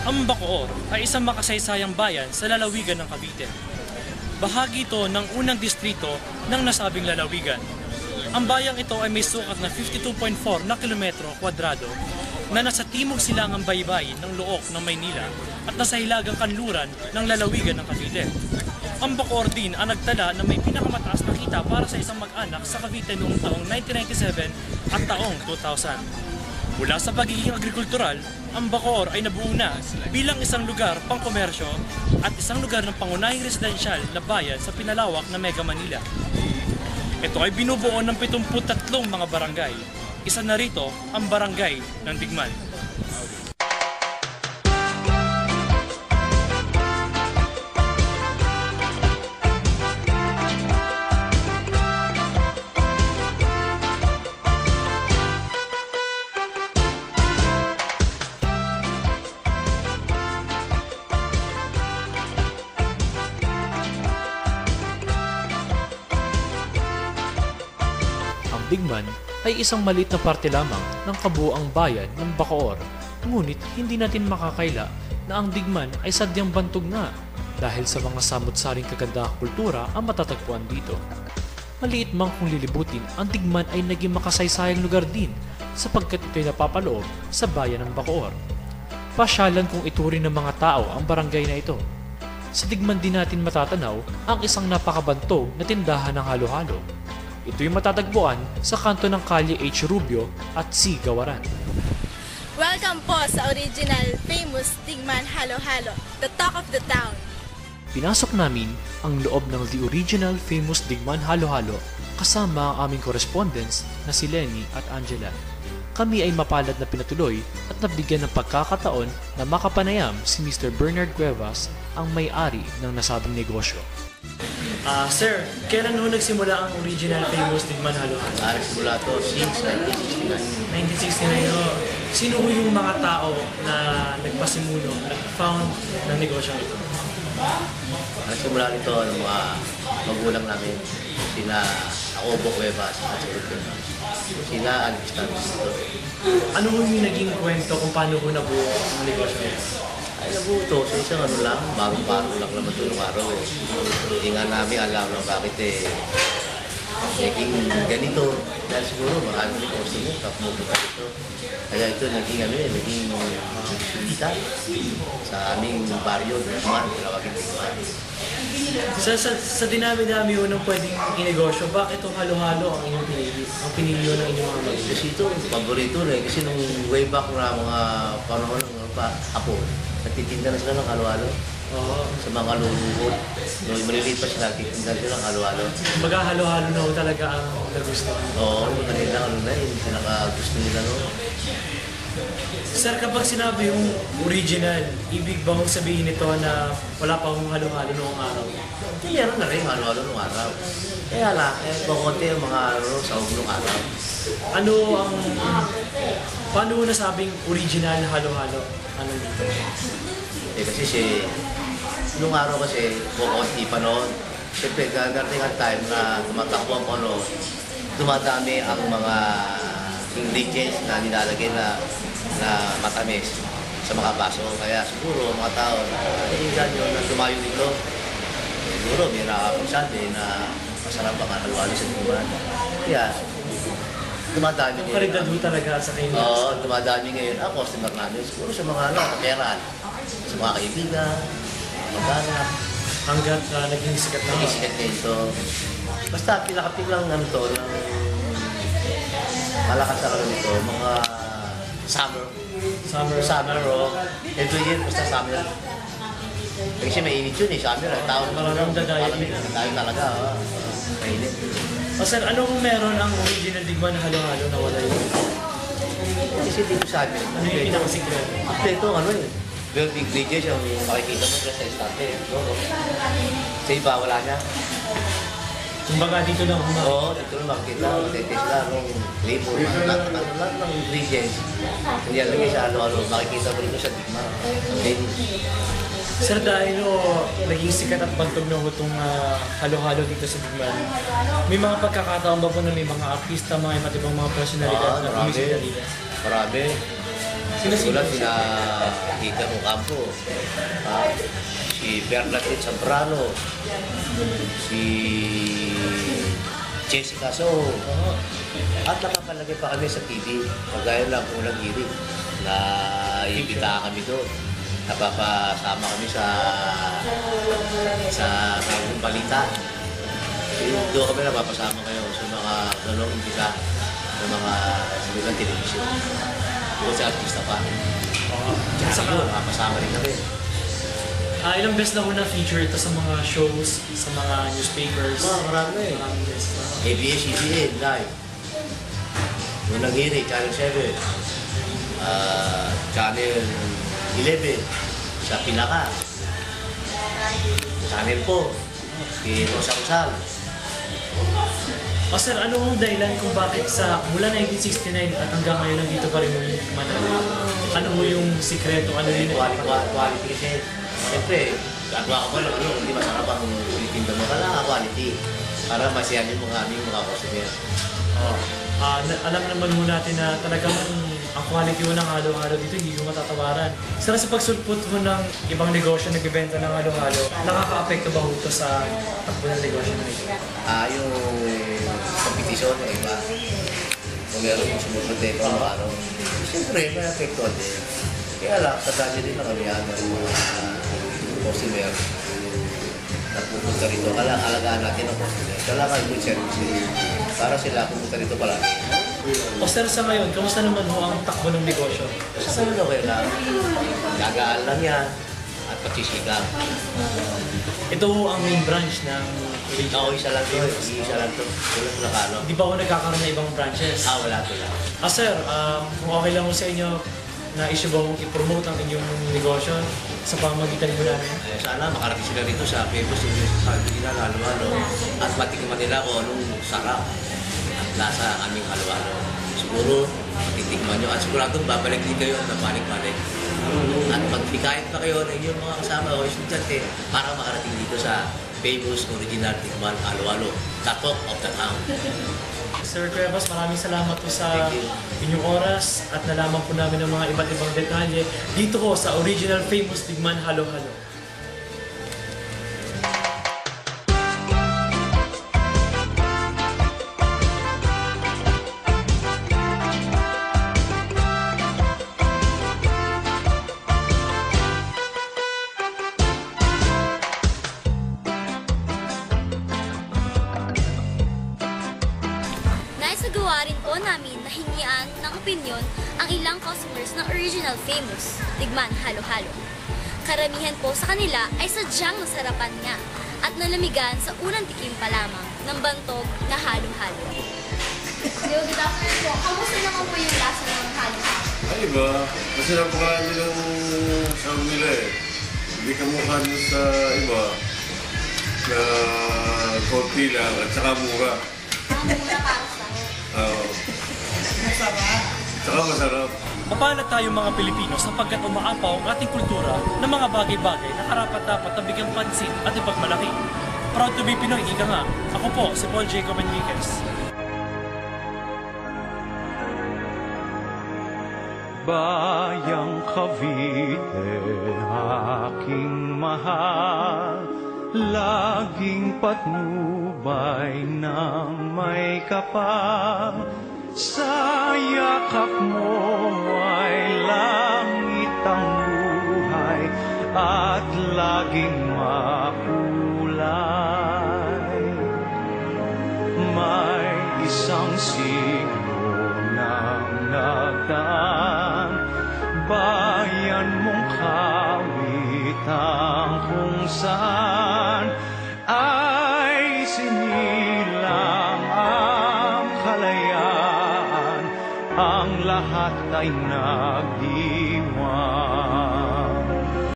Ang Bacoor ay isang makasaysayang bayan sa lalawigan ng Cavite. Bahagi ito ng unang distrito ng nasabing lalawigan. Ang bayang ito ay may sukat na 52.4 na kilometro kwadrado na nasa timog silangang baybay ng Looc ng Maynila at nasa hilagang kanluran ng lalawigan ng Cavite. Ang Bacoor din ang nagtala na may pinakamataas na kita para sa isang mag-anak sa Cavite noong taong 1997 at taong 2000. Mula sa pagiging agrikultural, ang Bacoor ay nabuo na bilang isang lugar pangkomersyo at isang lugar ng pangunahing residential na bayan sa pinalawak na Mega Manila. Ito ay binubuo ng 73 mga barangay. Isa na rito ang barangay ng Digman. Digman ay isang maliit na parte lamang ng kabuuang bayan ng Bacoor. Ngunit hindi natin makakaila na ang Digman ay sadyang bantog na dahil sa mga samot-saring kagandahang kultura ang matatagpuan dito. Maliit mang kung lilibutin, ang Digman ay naging makasaysayang lugar din sapagkat ito'y napapaloob sa bayan ng Bacoor. Pasyalan kung ituring ng mga tao ang barangay na ito. Sa Digman din natin matatanaw ang isang napakabantog na tindahan ng halo-halo. Ito'y matatagpuan sa kanto ng Kalye H. Rubio at C. Gawaran. Welcome po sa original famous Digman Halo-Halo, the talk of the town. Pinasok namin ang loob ng the original famous Digman Halo-Halo kasama ang aming correspondents na si Lenny at Angela. Kami ay mapalad na pinatuloy at nabigyan ng pagkakataon na makapanayam si Mr. Bernard Cuevas, ang may-ari ng nasabing negosyo. Sir, kailan ho nagsimula ang original famous Digman Halo-Halo? Nagsimula to since 1969. 1969 ho. Sino ho yung mga tao na nagpasimulo, nag-found ng negosyo ito? Nagsimula nito ng mga magulang namin. Sina Acobo Cuevas at sina Alistan. Ano ho yung naging kwento kung paano ho nabuo ang negosyo ito? Ay nabuto sa isang ano lang, bagong paro lang naman ito nung araw eh. Hindi nga namin alam na bakit naging ganito. Dahil siguro marami rin customer kapumunta ito. Kaya ito naging kita sa aming baryo, Digman, tinawagin Digman. Sa dinami-dami ho ng pwedeng inegosyo, bakit itong halo-halo ang inyong pinili? Ang pinili ho ng inyong mga mag-isip? Kasi ito, paborito na eh. Kasi nung way back na mga panahon ng apo, nagtitinda na sila ng halo-halo. Oo. Sa mga luluhod. Noong maliliit pa sila, nagtitinda sila ng halo-halo. Baga halo-halo na ho talaga ang nagusto. Oo, kanila ano na yun. Gusto nila no. Sir, kapag sinabi yung original, ibig bang sabihin nito na wala pa akong halo-halo noong araw? Hindi, ano na rin, halo-halo nung araw. Kaya lang, konti ang mga sa nung araw. Ano ang... Paano ho nasabing original halo-halo? Ano dito? Kasi nung araw kasi, konti pa noon. Siyempre, gagating ang time na tumatakbo ang ano, dumadami ang mga ingredients na nilalagay na matamis sa mga baso. Kaya siguro mga tao naingan yun na tumayo dito. Siguro may nakakapagsabi na masarap ang halo-halo sa Digman. Kaya dumadami ngayon. Kalidad ho talaga sa kayo. Oo, dumadami ngayon ang customer namin. Siguro sa mga kaperan, sa mga kaibigan, mag-anak. Hanggat naging sikat na ho. Isikat ngayon ito. Basta pinakapiglang ano to, ng malakas na kami nito, mga summer rock. Every year, basta summer. Kasi mainit yun eh, summer. Tawag Parang dadayo yun. Dahil talaga, mainit. O sir, anong meron ang original Digman na halo-halo na wala yun? Kasi hindi ko sabi. Ano yung pinakasikreto? Ito, ano eh. Built ingredients yung makikita mo sa estante. Sa iba, wala niya. Kumbaga dito lang ako Oo, dito lang makikita. Matitest lang yung label. Lahat ng ingredients. Hindi alagay sa ano-ano. Makikita mo dito sa Digman. Sir, dahil naging sikat at bantog na itong halo-halo dito sa Digman, may mga pagkakataon ba po na may mga artista, mga iba't ibang mga personalidad na bumisita dito? Marami. Sila sina Ika Ocampo, si Bernadette Zambrano, si Jessica So. At nakapalagay pa kami sa TV, kagaya lang unang hiring na imbita kami doon. Napapasama kami sa bagong balita. Doon kami napapasama kayo sa mga ganong imbita ng mga silang television. Doon sa artista pa. Sa yun, napapasama rin kami. Ilang beses na una feature ito sa mga shows, sa mga newspapers. Marami. Maraming beses na. ABS-CBN, live. Unang hiring, Channel 7. Channel 11 sa Pinaka. Channel 4, si Rosa Rosal. Sir, ano ang dahilan kung bakit mula 1969 at hanggang ngayon nandito pa rin mo yung Manalo? Ano mo yung sikreto? Ano yun? Quality kasi. Siyempre, gagawa ka mo lang hindi masarap ang tinitinda mo. Kailangan quality para masiyahin mo ang aming mga customer. Alam naman mo natin na talagang ang quality mo ng halo-halo dito hindi mo matatawaran. Sir, sa pagsulpot mo ng ibang negosyo nagbebenta ng halo-halo, nakaka-apekto ba ito sa takbo ng negosyo na ito? Yung kompetisyon ng iba. Kung meron yung sumusunod ko araw. Siyempre, may apektuhan din. Kaya lang, sa dati din na kami ng mga customer na pupunta rito. Alagaan natin ang customer. Kailangan good service para sila pupunta rito palagi. Sir, sa ngayon, kamusta naman ho ang takbo ng negosyo? Sa ngayon, okay lang. Gagaan lang yan at pagsisigang. Ito ho ang main branch ng Ako isa lang to. Isa lang to. Walang nakano. Di ba ho nagkakaroon ng ibang branches? Wala to lang. Sir, kung okay lang ho sa inyo, na issue ba kung i-promote ang inyong negosyo sa pamamagitan mo namin? Sana makarating sila rito sa Famous sa original halo-halo at matikman nila kung anong sarap at lasa ang aming halo-halo. Siguro, matitikman nyo at siguradong babalik din kayo at nabalik-balik. At magpikain pa kayo ng inyong mga kasama o estudyante para makarating dito sa Famous Original Tikman Halo-halo, the talk of the town. Sir Cuevas, maraming salamat po sa inyong oras at nalaman po namin ng mga iba't ibang detalye dito po sa Original Famous Tikman Halo-halo. Naisagawa rin po namin na hingian ng opinyon ang ilang customers ng Original Famous Tikman Halo-halo. Karamihan po sa kanila ay sadyang nasarapan nga at nalamigan sa unang tikim pa lamang ng bantog na halo-halo. Good afternoon po. Kamusta naman po yung lasa ng halo-halo? Ay iba, kasi napakain nilang sound nila eh. Hindi ka mukha dun sa iba na konti lang at saka mura. Ang mura para sa Saka masarap. Mapalad tayong mga Pilipino sapagkat umaapaw ang ating kultura ng mga bagay-bagay na karapat-dapat na bigyang pansin at ipagmalaki. Proud to be Pinoy, ika nga. Ako po, si Paul Jacob Enriquez. Bayang Cavite, aking mahal, laging patnubay ng may kapal. Sa yakap mo ay langit ang buhay at laging makulay. May isang siglo nang nagdaan, bayan mong kawitan kung saan ay sinilang ang kalayaan, ang lahat ay nagdiwan.